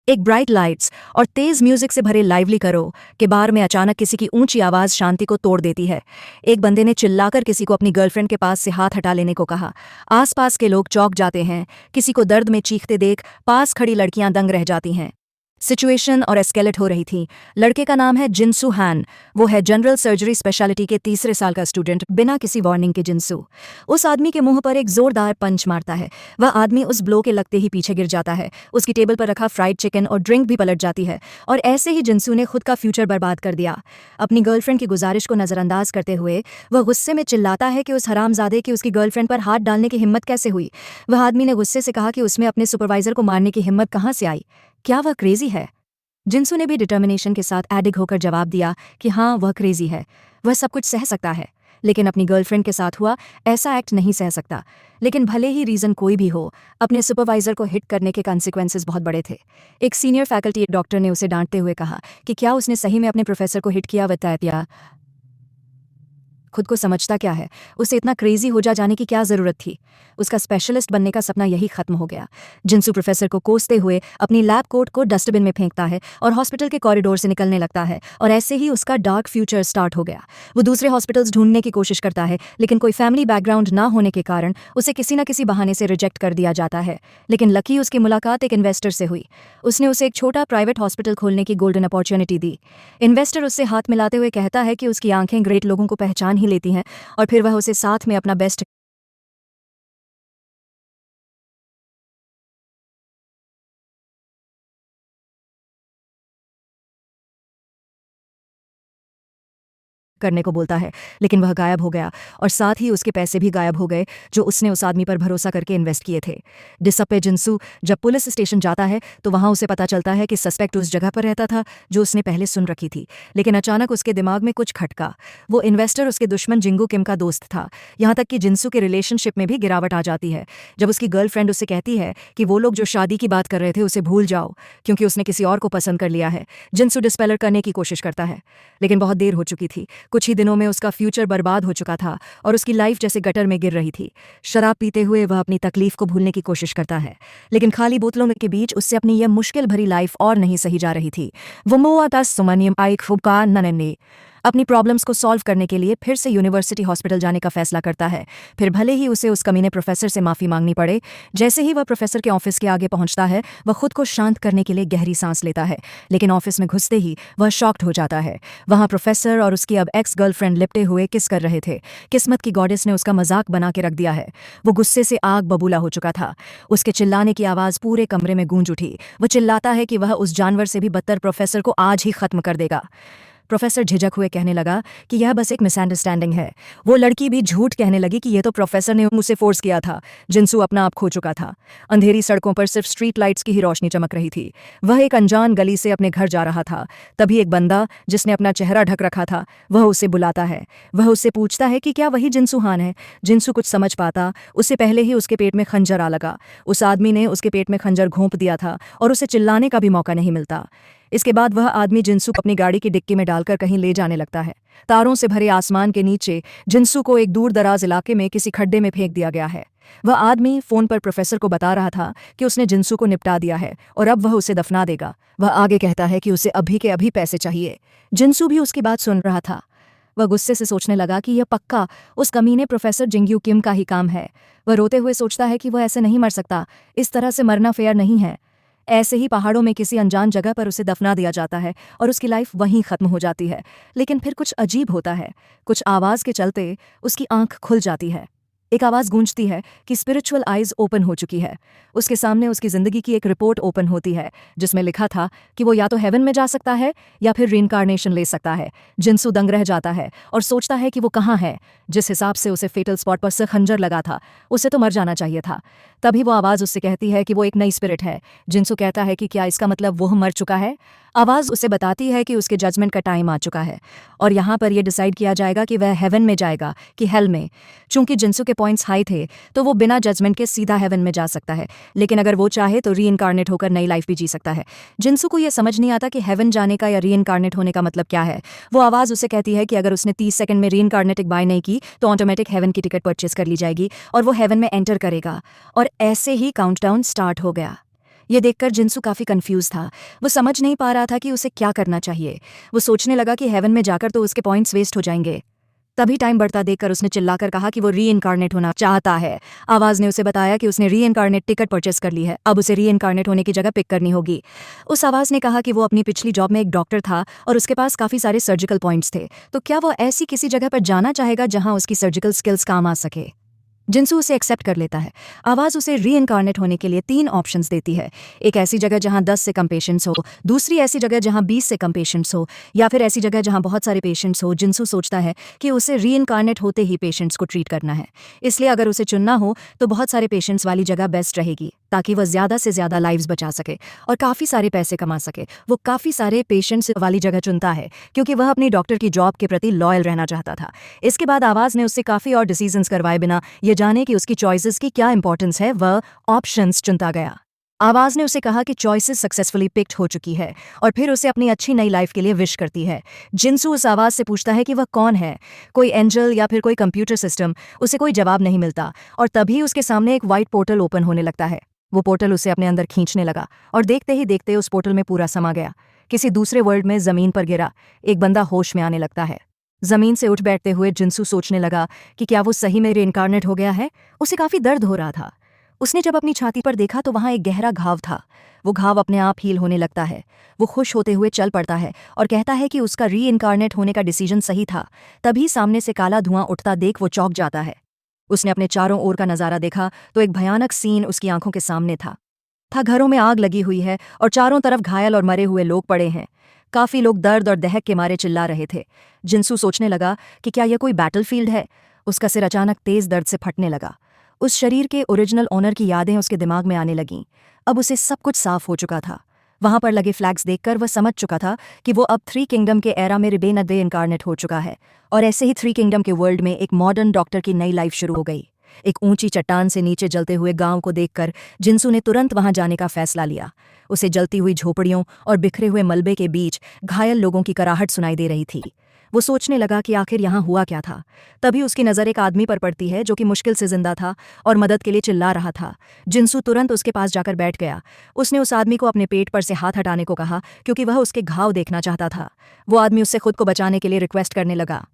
एक bright lights और तेज music से भरे लाइवली करो के बार में अचानक किसी की ऊंची आवाज शांति को तोड़ देती है। एक बंदे ने चिल्लाकर किसी को अपनी गर्लफ्रेंड के पास से हाथ हटा लेने को कहा। आसपास के लोग चौंक जाते हैं। किसी को दर्द में चीखते देख पास खड़ी लड़कियां दंग रह जाती हैं। सिचुएशन और एस्केलेट हो रही थी। लड़के का नाम है जिनसू हान। वो है जनरल सर्जरी स्पेशलिटी के तीसरे साल का स्टूडेंट। बिना किसी वार्निंग के जिनसू उस आदमी के मुंह पर एक जोरदार पंच मारता है। वह आदमी उस ब्लो के लगते ही पीछे गिर जाता है। उसकी टेबल पर रखा फ्राइड चिकन और ड्रिंक भी पलट जाती है। और ऐसे ही जिनसू ने खुद का फ्यूचर बर्बाद कर दिया। अपनी गर्लफ्रेंड की गुजारिश को नजरअंदाज करते हुए वह गुस्से में चिल्लाता है कि उस हरामजादे की उसकी गर्लफ्रेंड पर हाथ डालने की हिम्मत कैसे हुई। वह आदमी ने गुस्से से कहा कि उसमें अपने सुपरवाइजर को मारने की हिम्मत कहाँ से आई। क्या वह क्रेजी है? जिनसू ने भी डिटर्मिनेशन के साथ एडिग होकर जवाब दिया कि हाँ, वह क्रेजी है। वह सब कुछ सह सकता है, लेकिन अपनी गर्लफ्रेंड के साथ हुआ ऐसा एक्ट नहीं सह सकता। लेकिन भले ही रीज़न कोई भी हो, अपने सुपरवाइजर को हिट करने के कॉन्सिक्वेंसेस बहुत बड़े थे। एक सीनियर फैकल्टी डॉक्टर ने उसे डांटते हुए कहा कि क्या उसने सही में अपने प्रोफेसर को हिट किया? बताया खुद को समझता क्या है? उसे इतना क्रेजी हो जाने की क्या ज़रूरत थी? उसका स्पेशलिस्ट बनने का सपना यही खत्म हो गया। जिनसू प्रोफेसर को कोसते हुए अपनी लैब कोट को डस्टबिन में फेंकता है और हॉस्पिटल के कॉरिडोर से निकलने लगता है। और ऐसे ही उसका डार्क फ्यूचर स्टार्ट हो गया। वो दूसरे हॉस्पिटल्स ढूंढने की कोशिश करता है, लेकिन कोई फैमिली बैकग्राउंड ना होने के कारण उसे किसी न किसी बहाने से रिजेक्ट कर दिया जाता है। लेकिन लकी उसकी मुलाकात एक इन्वेस्टर से हुई। उसने उसे एक छोटा प्राइवेट हॉस्पिटल खोलने की गोल्डन अपॉर्चुनिटी दी। इन्वेस्टर उससे हाथ मिलाते हुए कहता है कि उसकी आंखें ग्रेट लोगों को पहचान ही लेती हैं, और फिर वह उसे साथ में अपना बेस्ट करने को बोलता है। लेकिन वह गायब हो गया और साथ ही उसके पैसे भी गायब हो गए जो उसने उस आदमी पर भरोसा करके इन्वेस्ट किए थे। डिसअपे जिनसू जब पुलिस स्टेशन जाता है तो वहां उसे पता चलता है कि सस्पेक्ट उस जगह पर रहता था जो उसने पहले सुन रखी थी। लेकिन अचानक उसके दिमाग में कुछ खटका। वो इन्वेस्टर उसके दुश्मन जिंगू किम का दोस्त था। यहाँ तक कि जिनसू के रिलेशनशिप में भी गिरावट आ जाती है जब उसकी गर्लफ्रेंड उससे कहती है कि वो लोग जो शादी की बात कर रहे थे उसे भूल जाओ, क्योंकि उसने किसी और को पसंद कर लिया है। जिनसू डिस्पेलर करने की कोशिश करता है, लेकिन बहुत देर हो चुकी थी। कुछ ही दिनों में उसका फ्यूचर बर्बाद हो चुका था और उसकी लाइफ जैसे गटर में गिर रही थी। शराब पीते हुए वह अपनी तकलीफ को भूलने की कोशिश करता है, लेकिन खाली बोतलों के बीच उससे अपनी यह मुश्किल भरी लाइफ और नहीं सही जा रही थी। वो मोआता सुमनियम आइक फुबका ननने अपनी प्रॉब्लम्स को सॉल्व करने के लिए फिर से यूनिवर्सिटी हॉस्पिटल जाने का फैसला करता है। फिर भले ही उसे उस कमीने प्रोफेसर से माफ़ी मांगनी पड़े। जैसे ही वह प्रोफेसर के ऑफिस के आगे पहुंचता है, वह खुद को शांत करने के लिए गहरी सांस लेता है, लेकिन ऑफिस में घुसते ही वह शॉक्ड हो जाता है। वहां प्रोफेसर और उसकी अब एक्स गर्लफ्रेंड लिपटे हुए किस कर रहे थे। किस्मत की गॉडेस ने उसका मजाक बना के रख दिया है। वो गुस्से से आग बबूला हो चुका था। उसके चिल्लाने की आवाज़ पूरे कमरे में गूंज उठी। वह चिल्लाता है कि वह उस जानवर से भी बदतर प्रोफेसर को आज ही खत्म कर देगा। प्रोफेसर झिझक हुए कहने लगा कि यह बस एक मिसअंडरस्टैंडिंग है। वो लड़की भी झूठ कहने लगी कि यह तो प्रोफेसर ने मुझसे फोर्स किया था। जिनसू अपना आप खो चुका था। अंधेरी सड़कों पर सिर्फ स्ट्रीट लाइट्स की ही रोशनी चमक रही थी। वह एक अनजान गली से अपने घर जा रहा था। तभी एक बंदा जिसने अपना चेहरा ढक रखा था, वह उसे बुलाता है। वह उससे पूछता है कि क्या वही जिनसू हान है। जिनसू कुछ समझ पाता उससे पहले ही उसके पेट में खंजर आ लगा। उस आदमी ने उसके पेट में खंजर घोंप दिया था और उसे चिल्लाने का भी मौका नहीं मिलता। इसके बाद वह आदमी जिनसू को अपनी गाड़ी की डिक्की में डालकर कहीं ले जाने लगता है। तारों से भरे आसमान के नीचे जिनसू को एक दूर दराज इलाके में किसी खड्डे में फेंक दिया गया है। वह आदमी फोन पर प्रोफेसर को बता रहा था कि उसने जिनसू को निपटा दिया है और अब वह उसे दफना देगा। वह आगे कहता है कि उसे अभी के अभी पैसे चाहिए। जिनसू भी उसकी बात सुन रहा था। वह गुस्से से सोचने लगा कि यह पक्का उस कमीने प्रोफेसर जिंग्यू किम का ही काम है। वह रोते हुए सोचता है कि वह ऐसे नहीं मर सकता। इस तरह से मरना फेयर नहीं है। ऐसे ही पहाड़ों में किसी अनजान जगह पर उसे दफना दिया जाता है और उसकी लाइफ वहीं खत्म हो जाती है। लेकिन फिर कुछ अजीब होता है। कुछ आवाज़ के चलते उसकी आंख खुल जाती है। एक आवाज़ गूंजती है कि स्पिरिचुअल आइज ओपन हो चुकी है। उसके सामने उसकी ज़िंदगी की एक रिपोर्ट ओपन होती है जिसमें लिखा था कि वो या तो हेवन में जा सकता है या फिर रीइंकार्नेशन ले सकता है। जिनसू दंग रह जाता है और सोचता है कि वो कहाँ है। जिस हिसाब से उसे फेटल स्पॉट पर से खंजर लगा था, उसे तो मर जाना चाहिए था। तभी वो आवाज़ उससे कहती है कि वो एक नई स्पिरिट है। जिनसू कहता है कि क्या इसका मतलब वो मर चुका है। आवाज़ उसे बताती है कि उसके जजमेंट का टाइम आ चुका है और यहाँ पर यह डिसाइड किया जाएगा कि वह हेवन में जाएगा कि हेल में। चूंकि जिनसू के पॉइंट्स हाई थे तो वो बिना जजमेंट के सीधा हेवन में जा सकता है, लेकिन अगर वो चाहे तो रीइंकार्नेट होकर नई लाइफ भी जी सकता है। जिनसू को यह समझ नहीं आता कि हेवन जाने का या रीइंकार्नेट होने का मतलब क्या है। वो आवाज़ उसे कहती है कि अगर उसने 30 सेकंड में रीइंकार्नेटिक बाय नहीं की तो ऑटोमेटिक हेवन की टिकट परचेज कर ली जाएगी और वो हेवन में एंटर करेगा। और ऐसे ही काउंटडाउन स्टार्ट हो गया। ये देखकर जिनसू काफी कंफ्यूज था। वो समझ नहीं पा रहा था कि उसे क्या करना चाहिए। वो सोचने लगा कि हेवन में जाकर तो उसके पॉइंट्स वेस्ट हो जाएंगे। तभी टाइम बढ़ता देखकर उसने चिल्लाकर कहा कि वो री-इनकार्नेट होना चाहता है। आवाज ने उसे बताया कि उसने री-इनकार्नेट टिकट परचेस कर ली है, अब उसे री-इनकार्नेट होने की जगह पिक करनी होगी। उस आवाज ने कहा कि वो अपनी पिछली जॉब में एक डॉक्टर था और उसके पास काफी सारे सर्जिकल पॉइंट्स थे, तो क्या वो ऐसी किसी जगह पर जाना चाहेगा जहां उसकी सर्जिकल स्किल्स काम आ सके। जिनसू उसे एक्सेप्ट कर लेता है। आवाज उसे री-इनकार्नेट होने के लिए 3 ऑप्शंस देती है। एक ऐसी जगह जहां 10 से कम पेशेंट्स हो, दूसरी ऐसी जगह जहां 20 से कम पेशेंट्स हो, या फिर ऐसी जगह जहां बहुत सारे पेशेंट्स हो। जिनसू सोचता है कि उसे री-इनकार्नेट होते ही पेशेंट्स को ट्रीट करना है, इसलिए अगर उसे चुनना हो तो बहुत सारे पेशेंट्स वाली जगह बेस्ट रहेगी, ताकि वह ज़्यादा से ज़्यादा लाइव्स बचा सके और काफ़ी सारे पैसे कमा सके। वो काफ़ी सारे पेशेंट्स वाली जगह चुनता है क्योंकि वह अपनी डॉक्टर की जॉब के प्रति लॉयल रहना चाहता था। इसके बाद आवाज़ ने उससे काफ़ी और डिसीजंस करवाए बिना ये जाने कि उसकी चॉइसेस की क्या इंपॉर्टेंस है, वह ऑप्शंस चुनता गया। आवाज ने उसे कहा कि चॉइसेस सक्सेसफुली पिक्ड हो चुकी है और फिर उसे अपनी अच्छी नई लाइफ के लिए विश करती है। जिनसू उस आवाज से पूछता है कि वह कौन है, कोई एंजल या फिर कोई कंप्यूटर सिस्टम। उसे कोई जवाब नहीं मिलता और तभी उसके सामने एक वाइट पोर्टल ओपन होने लगता है। वो पोर्टल उसे अपने अंदर खींचने लगा और देखते ही देखते उस पोर्टल में पूरा समा गया। किसी दूसरे वर्ल्ड में जमीन पर गिरा एक बंदा होश में आने लगता है। जमीन से उठ बैठते हुए जिनसू सोचने लगा कि क्या वो सही में रीइंकार्नेट हो गया है। उसे काफी दर्द हो रहा था। उसने जब अपनी छाती पर देखा तो वहां एक गहरा घाव था। वो घाव अपने आप हील होने लगता है। वो खुश होते हुए चल पड़ता है और कहता है कि उसका री-इनकार्नेट होने का डिसीजन सही था। तभी सामने से काला धुआं उठता देख वो चौंक जाता है। उसने अपने चारों ओर का नजारा देखा तो एक भयानक सीन उसकी आंखों के सामने था। घरों में आग लगी हुई है और चारों तरफ घायल और मरे हुए लोग पड़े हैं। काफी लोग दर्द और दहक के मारे चिल्ला रहे थे। जिनसू सोचने लगा कि क्या यह कोई बैटलफील्ड है। उसका सिर अचानक तेज दर्द से फटने लगा। उस शरीर के ओरिजिनल ओनर की यादें उसके दिमाग में आने लगीं। अब उसे सब कुछ साफ हो चुका था। वहां पर लगे फ्लैग्स देखकर वह समझ चुका था कि वो अब 3 किंगडम के एरा में रिबेन रे इनकारनेट हो चुका है और ऐसे ही 3 किंगडम के वर्ल्ड में एक मॉडर्न डॉक्टर की नई लाइफ शुरू हो गई। एक ऊंची चट्टान से नीचे जलते हुए गांव को देखकर जिनसू ने तुरंत वहां जाने का फैसला लिया। उसे जलती हुई झोपड़ियों और बिखरे हुए मलबे के बीच घायल लोगों की कराहट सुनाई दे रही थी। वो सोचने लगा कि आखिर यहाँ हुआ क्या था। तभी उसकी नज़र एक आदमी पर पड़ती है जो कि मुश्किल से जिंदा था और मदद के लिए चिल्ला रहा था। जिनसू तुरंत उसके पास जाकर बैठ गया। उसने उस आदमी को अपने पेट पर से हाथ हटाने को कहा क्योंकि वह उसके घाव देखना चाहता था। वो आदमी उससे खुद को बचाने के लिए रिक्वेस्ट करने लगा।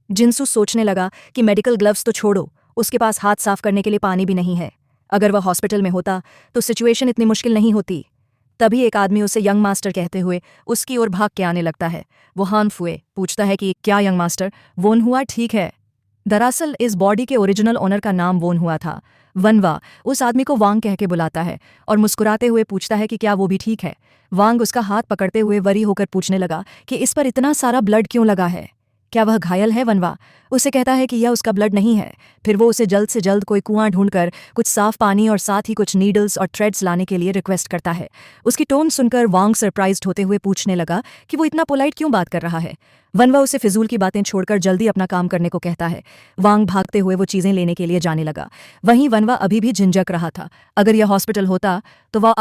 जिनसू सोचने लगा कि मेडिकल ग्लव्स तो छोड़ो, उसके पास हाथ साफ करने के लिए पानी भी नहीं है। अगर वह हॉस्पिटल में होता तो सिचुएशन इतनी मुश्किल नहीं होती। तभी एक आदमी उसे यंग मास्टर कहते हुए उसकी ओर भाग के आने लगता है। वो हान फुए पूछता है कि क्या यंग मास्टर, वोन हुआ ठीक है? दरअसल इस बॉडी के ओरिजिनल ओनर का नाम वोन हुआ था। वनवा उस आदमी को वांग कह के बुलाता है और मुस्कुराते हुए पूछता है कि क्या वो भी ठीक है। वांग उसका हाथ पकड़ते हुए वरी होकर पूछने लगा कि इस पर इतना सारा ब्लड क्यों लगा है, क्या वह घायल है? वनवा उसे कहता है कि यह उसका ब्लड नहीं है। फिर वो उसे जल्द से जल्द कोई कुआं ढूंढकर कुछ साफ पानी और साथ ही कुछ नीडल्स और थ्रेड्स लाने के लिए रिक्वेस्ट करता है। उसकी टोन सुनकर वांग सरप्राइज्ड होते हुए पूछने लगा कि वो इतना पोलाइट क्यों बात कर रहा है। वनवा उसे फिजूल की बातें छोड़कर जल्दी अपना काम करने को कहता है। वांग भागते हुए वो चीजें लेने के लिए जाने लगा। वहीं वनवा अभी भी झिंझक रहा था। अगर यह हॉस्पिटल होता तो वह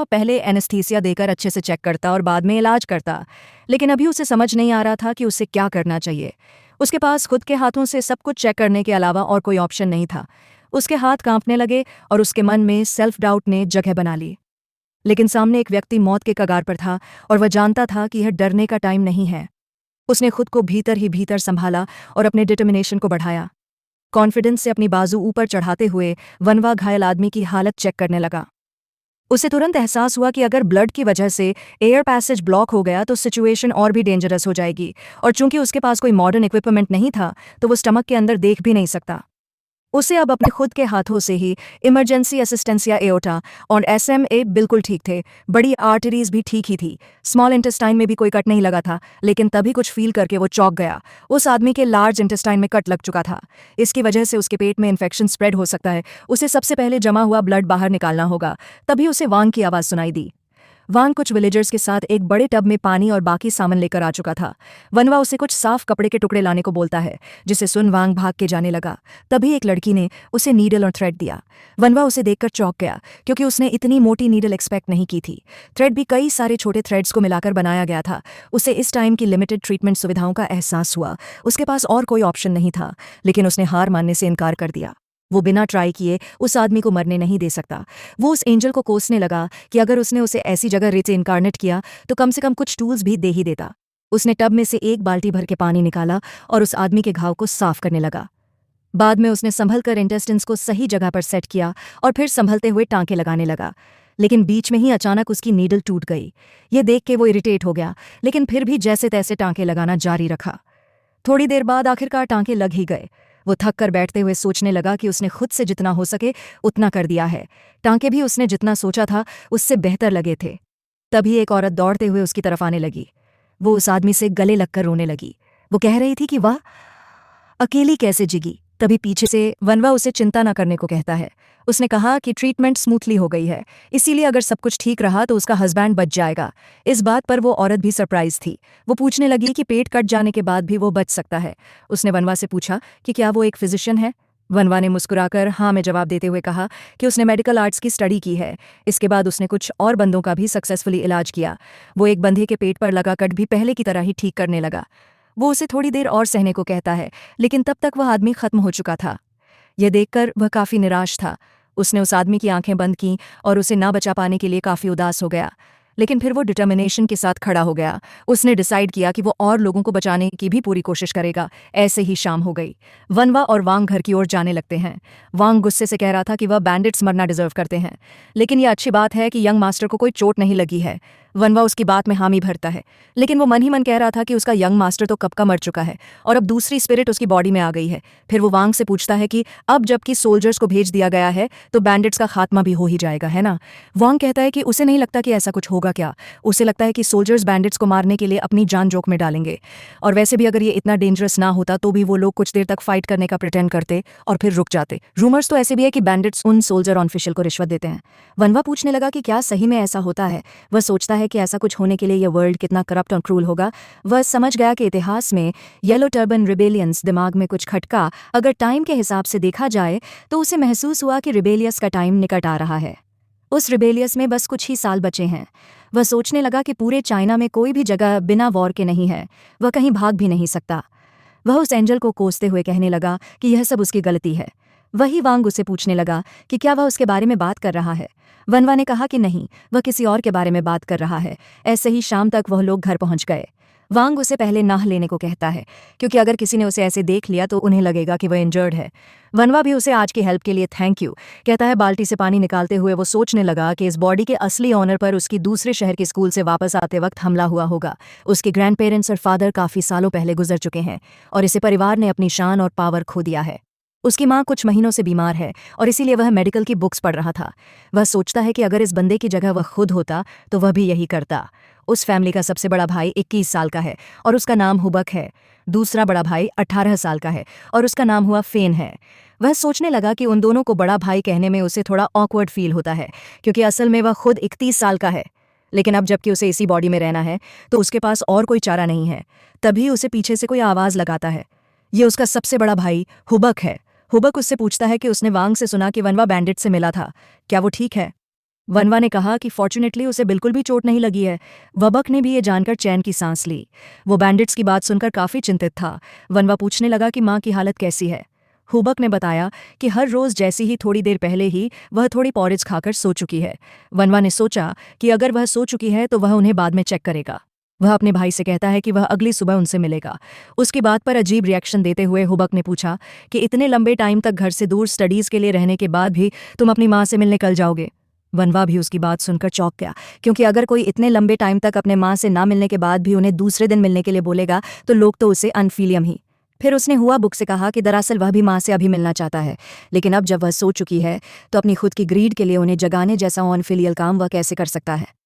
पहले एनेस्थीसिया देकर अच्छे से चेक करता और बाद में इलाज करता, लेकिन अभी उसे समझ नहीं आ रहा था कि उसे क्या करना चाहिए। उसके पास खुद के हाथों से सब कुछ चेक करने के अलावा और कोई ऑप्शन नहीं था। उसके हाथ कांपने लगे और उसके मन में सेल्फ डाउट ने जगह बना ली। लेकिन सामने एक व्यक्ति मौत के कगार पर था और वह जानता था कि यह डरने का टाइम नहीं है। उसने खुद को भीतर ही भीतर संभाला और अपने डिटर्मिनेशन को बढ़ाया। कॉन्फिडेंस से अपनी बाजू ऊपर चढ़ाते हुए वनवा घायल आदमी की हालत चेक करने लगा। उसे तुरंत एहसास हुआ कि अगर ब्लड की वजह से एयर पैसेज ब्लॉक हो गया तो सिचुएशन और भी डेंजरस हो जाएगी, और चूंकि उसके पास कोई मॉडर्न इक्विपमेंट नहीं था तो वो स्टमक के अंदर देख भी नहीं सकता। उसे अब अपने खुद के हाथों से ही इमरजेंसी असिस्टेंस या एओटा और SMA बिल्कुल ठीक थे। बड़ी आर्टरीज भी ठीक ही थी। स्मॉल इंटेस्टाइन में भी कोई कट नहीं लगा था, लेकिन तभी कुछ फील करके वो चौंक गया। उस आदमी के लार्ज इंटेस्टाइन में कट लग चुका था। इसकी वजह से उसके पेट में इन्फेक्शन स्प्रेड हो सकता है। उसे सबसे पहले जमा हुआ ब्लड बाहर निकालना होगा। तभी उसे वांग की आवाज़ सुनाई दी। वांग कुछ विलेजर्स के साथ एक बड़े टब में पानी और बाकी सामान लेकर आ चुका था। वनवा उसे कुछ साफ कपड़े के टुकड़े लाने को बोलता है, जिसे सुन वांग भाग के जाने लगा। तभी एक लड़की ने उसे नीडल और थ्रेड दिया। वनवा उसे देखकर चौंक गया क्योंकि उसने इतनी मोटी नीडल एक्सपेक्ट नहीं की थी। थ्रेड भी कई सारे छोटे थ्रेड्स को मिलाकर बनाया गया था। उसे इस टाइम की लिमिटेड ट्रीटमेंट सुविधाओं का एहसास हुआ। उसके पास और कोई ऑप्शन नहीं था, लेकिन उसने हार मानने से इनकार कर दिया। वो बिना ट्राई किए उस आदमी को मरने नहीं दे सकता। वो उस एंजल को कोसने लगा कि अगर उसने उसे ऐसी जगह रीच इनकारनेट किया तो कम से कम कुछ टूल्स भी दे ही देता। उसने टब में से एक बाल्टी भर के पानी निकाला और उस आदमी के घाव को साफ करने लगा। बाद में उसने संभल कर इंटेस्टिन्स को सही जगह पर सेट किया और फिर संभलते हुए टांके लगाने लगा। लेकिन बीच में ही अचानक उसकी नीडल टूट गई। ये देख के वो इरिटेट हो गया, लेकिन फिर भी जैसे तैसे टांके लगाना जारी रखा। थोड़ी देर बाद आखिरकार टांके लग ही गए। वो थक कर बैठते हुए सोचने लगा कि उसने खुद से जितना हो सके उतना कर दिया है। टांके भी उसने जितना सोचा था उससे बेहतर लगे थे। तभी एक औरत दौड़ते हुए उसकी तरफ आने लगी। वो उस आदमी से गले लगकर रोने लगी। वो कह रही थी कि वह अकेली कैसे जिगी। तभी पीछे से वनवा उसे चिंता न करने को कहता है। उसने कहा कि ट्रीटमेंट स्मूथली हो गई है, इसीलिए अगर सब कुछ ठीक रहा तो उसका हस्बैंड बच जाएगा। इस बात पर वो औरत भी सरप्राइज थी। वो पूछने लगी कि पेट कट जाने के बाद भी वो बच सकता है। उसने वनवा से पूछा कि क्या वो एक फिजिशियन है। वनवा ने मुस्कुराकर हाँ में जवाब देते हुए कहा कि उसने मेडिकल आर्ट्स की स्टडी की है। इसके बाद उसने कुछ और बंदों का भी सक्सेसफुली इलाज किया। वो एक बंदे के पेट पर लगा कट भी पहले की तरह ही ठीक करने लगा। वो उसे थोड़ी देर और सहने को कहता है, लेकिन तब तक वह आदमी खत्म हो चुका था। यह देखकर वह काफी निराश था। उसने उस आदमी की आंखें बंद की और उसे ना बचा पाने के लिए काफी उदास हो गया। लेकिन फिर वो डिटर्मिनेशन के साथ खड़ा हो गया। उसने डिसाइड किया कि वो और लोगों को बचाने की भी पूरी कोशिश करेगा। ऐसे ही शाम हो गई। वनवा और वांग घर की ओर जाने लगते हैं। वांग गुस्से से कह रहा था कि वह बैंडिट्स मरना डिजर्व करते हैं, लेकिन यह अच्छी बात है कि यंग मास्टर को कोई चोट नहीं लगी है। वनवा उसकी बात में हामी भरता है, लेकिन वो मन ही मन कह रहा था कि उसका यंग मास्टर तो कब का मर चुका है और अब दूसरी स्पिरिट उसकी बॉडी में आ गई है। फिर वो वांग से पूछता है कि अब जबकि सोल्जर्स को भेज दिया गया है तो बैंडिट्स का खात्मा भी हो ही जाएगा, है ना। वांग कहता है कि उसे नहीं लगता कि ऐसा कुछ होगा। क्या उसे लगता है कि सोल्जर्स बैंडिट्स को मारने के लिए अपनी जान जोखिम में डालेंगे, और वैसे भी अगर ये इतना डेंजरस ना होता तो भी वो लोग कुछ देर तक फाइट करने का प्रिटेंड करते और फिर रुक जाते। रूमर्स तो ऐसे भी है कि बैंडिट्स उन सोल्जर ऑफिशियल को रिश्वत देते हैं। वनवा पूछने लगा कि क्या सही में ऐसा होता है। वह सोचता है कि ऐसा कुछ होने के लिए यह वर्ल्ड कितना करप्ट और क्रूल होगा। वह समझ गया कि इतिहास में येलो टर्बन रिबेलियंस दिमाग में कुछ खटका। अगर टाइम के हिसाब से देखा जाए तो उसे महसूस हुआ कि रिबेलियस का टाइम निकट आ रहा है। उस रिबेलियस में बस कुछ ही साल बचे हैं। वह सोचने लगा कि पूरे चाइना में कोई भी जगह बिना वॉर के नहीं है। वह कहीं भाग भी नहीं सकता। वह उस एंजल को कोसते हुए कहने लगा कि यह सब उसकी गलती है। वही वांग उसे पूछने लगा कि क्या वह उसके बारे में बात कर रहा है। वनवा ने कहा कि नहीं, वह किसी और के बारे में बात कर रहा है। ऐसे ही शाम तक वह लोग घर पहुंच गए। वांग उसे पहले नाह लेने को कहता है, क्योंकि अगर किसी ने उसे ऐसे देख लिया तो उन्हें लगेगा कि वह इंजर्ड है। वनवा भी उसे आज की हेल्प के लिए थैंक यू कहता है। बाल्टी से पानी निकालते हुए वो सोचने लगा कि इस बॉडी के असली ऑनर पर उसकी दूसरे शहर के स्कूल से वापस आते वक्त हमला हुआ होगा। उसके ग्रैंड पेरेंट्स और फादर काफी सालों पहले गुजर चुके हैं और इसे परिवार ने अपनी शान और पावर खो दिया है। उसकी माँ कुछ महीनों से बीमार है और इसीलिए वह मेडिकल की बुक्स पढ़ रहा था। वह सोचता है कि अगर इस बंदे की जगह वह खुद होता तो वह भी यही करता। उस फैमिली का सबसे बड़ा भाई 21 साल का है और उसका नाम हुबक है। दूसरा बड़ा भाई 18 साल का है और उसका नाम हुआ फेन है। वह सोचने लगा कि उन दोनों को बड़ा भाई कहने में उसे थोड़ा ऑकवर्ड फील होता है, क्योंकि असल में वह खुद 31 साल का है। लेकिन अब जबकि उसे इसी बॉडी में रहना है तो उसके पास और कोई चारा नहीं है। तभी उसे पीछे से कोई आवाज़ लगाता है। ये उसका सबसे बड़ा भाई हुबक है। हुबक उससे पूछता है कि उसने वांग से सुना कि वनवा बैंडिट से मिला था, क्या वो ठीक है। वनवा ने कहा कि फॉर्चुनेटली उसे बिल्कुल भी चोट नहीं लगी है। वबक ने भी ये जानकर चैन की सांस ली। वो बैंडिट्स की बात सुनकर काफी चिंतित था। वनवा पूछने लगा कि माँ की हालत कैसी है। हुबक ने बताया कि हर रोज जैसी ही थोड़ी देर पहले ही वह थोड़ी पॉरेज खाकर सो चुकी है। वनवा ने सोचा कि अगर वह सो चुकी है तो वह उन्हें बाद में चेक करेगा। वह अपने भाई से कहता है कि वह अगली सुबह उनसे मिलेगा। उसकी बात पर अजीब रिएक्शन देते हुए हुबक ने पूछा कि इतने लंबे टाइम तक घर से दूर स्टडीज के लिए रहने के बाद भी तुम अपनी माँ से मिलने कल जाओगे। वनवा भी उसकी बात सुनकर चौंक गया, क्योंकि अगर कोई इतने लंबे टाइम तक अपने माँ से ना मिलने के बाद भी उन्हें दूसरे दिन मिलने के लिए बोलेगा तो लोग तो उसे अनफिलियम ही। फिर उसने हुआ बुक से कहा कि दरअसल वह भी माँ से अभी मिलना चाहता है, लेकिन अब जब वह सो चुकी है तो अपनी खुद की ग्रीड के लिए उन्हें जगाने जैसा अनफिलियल काम वह कैसे कर सकता है।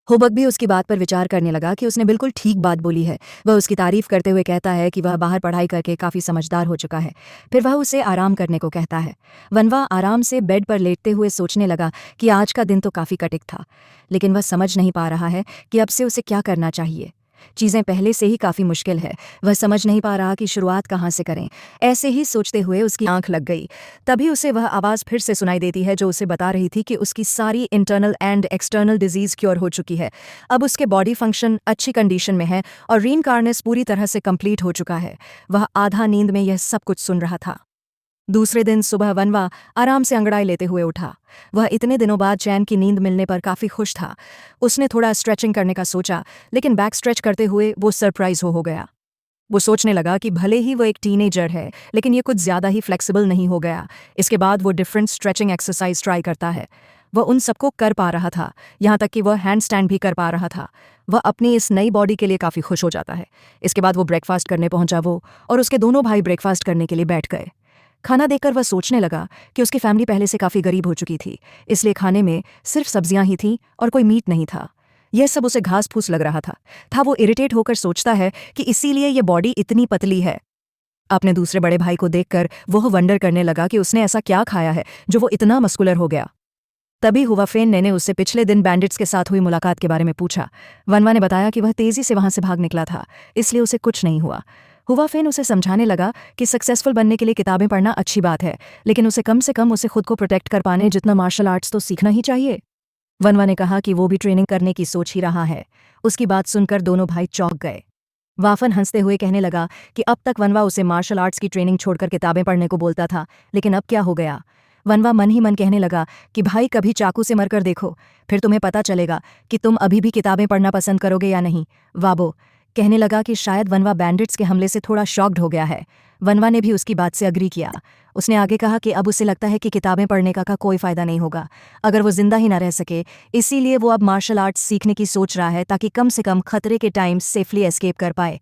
हुबक भी उसकी बात पर विचार करने लगा कि उसने बिल्कुल ठीक बात बोली है। वह उसकी तारीफ करते हुए कहता है कि वह बाहर पढ़ाई करके काफ़ी समझदार हो चुका है। फिर वह उसे आराम करने को कहता है। वनवा आराम से बेड पर लेटते हुए सोचने लगा कि आज का दिन तो काफ़ी कटिक था, लेकिन वह समझ नहीं पा रहा है कि अब से उसे क्या करना चाहिए। चीज़ें पहले से ही काफ़ी मुश्किल है। वह समझ नहीं पा रहा कि शुरुआत कहाँ से करें। ऐसे ही सोचते हुए उसकी आंख लग गई। तभी उसे वह आवाज़ फिर से सुनाई देती है जो उसे बता रही थी कि उसकी सारी internal and external disease cure हो चुकी है। अब उसके बॉडी फंक्शन अच्छी कंडीशन में है और रीइंकार्नेस पूरी तरह से कंप्लीट हो चुका है। वह आधा नींद में यह सब कुछ सुन रहा था। दूसरे दिन सुबह वनवा आराम से अंगड़ाई लेते हुए उठा। वह इतने दिनों बाद चैन की नींद मिलने पर काफी खुश था। उसने थोड़ा स्ट्रेचिंग करने का सोचा, लेकिन बैक स्ट्रेच करते हुए वो सरप्राइज हो गया। वो सोचने लगा कि भले ही वो एक टीनेजर है, लेकिन ये कुछ ज्यादा ही फ्लेक्सिबल नहीं हो गया। इसके बाद वो डिफरेंट स्ट्रेचिंग एक्सरसाइज ट्राई करता है। वह उन सबको कर पा रहा था, यहाँ तक कि वह हैंड स्टैंड भी कर पा रहा था। वह अपनी इस नई बॉडी के लिए काफ़ी खुश हो जाता है। इसके बाद वो ब्रेकफास्ट करने पहुंचा, वो और उसके दोनों भाई ब्रेकफास्ट करने के लिए बैठ गए। खाना देखकर वह सोचने लगा कि उसकी फैमिली पहले से काफ़ी गरीब हो चुकी थी, इसलिए खाने में सिर्फ सब्जियां ही थीं और कोई मीट नहीं था। यह सब उसे घास फूस लग रहा था वो इरिटेट होकर सोचता है कि इसीलिए ये बॉडी इतनी पतली है। अपने दूसरे बड़े भाई को देखकर वह वंडर करने लगा कि उसने ऐसा क्या खाया है जो वो इतना मस्कुलर हो गया। तभी हुवाफेन ने उससे पिछले दिन बैंडिट्स के साथ हुई मुलाकात के बारे में पूछा। वनवा ने बताया कि वह तेजी से वहां से भाग निकला था, इसलिए उसे कुछ नहीं हुआ। हुवाफेन उसे समझाने लगा कि सक्सेसफुल बनने के लिए किताबें पढ़ना अच्छी बात है, लेकिन उसे कम से कम उसे खुद को प्रोटेक्ट कर पाने जितना मार्शल आर्ट्स तो सीखना ही चाहिए। वनवा ने कहा कि वो भी ट्रेनिंग करने की सोच ही रहा है। उसकी बात सुनकर दोनों भाई चौंक गए। वाफन हंसते हुए कहने लगा कि अब तक वनवा उसे मार्शल आर्ट्स की ट्रेनिंग छोड़कर किताबें पढ़ने को बोलता था, लेकिन अब क्या हो गया। वनवा मन ही मन कहने लगा कि भाई कभी चाकू से मरकर देखो, फिर तुम्हें पता चलेगा कि तुम अभी भी किताबें पढ़ना पसंद करोगे या नहीं। वाबो कहने लगा कि शायद वनवा बैंडिट्स के हमले से थोड़ा शॉक्ड हो गया है। वनवा ने भी उसकी बात से अग्री किया। उसने आगे कहा कि अब उसे लगता है कि किताबें पढ़ने का कोई फ़ायदा नहीं होगा अगर वो जिंदा ही ना रह सके, इसीलिए वो अब मार्शल आर्ट्स सीखने की सोच रहा है ताकि कम से कम खतरे के टाइम सेफली एस्केप कर पाए।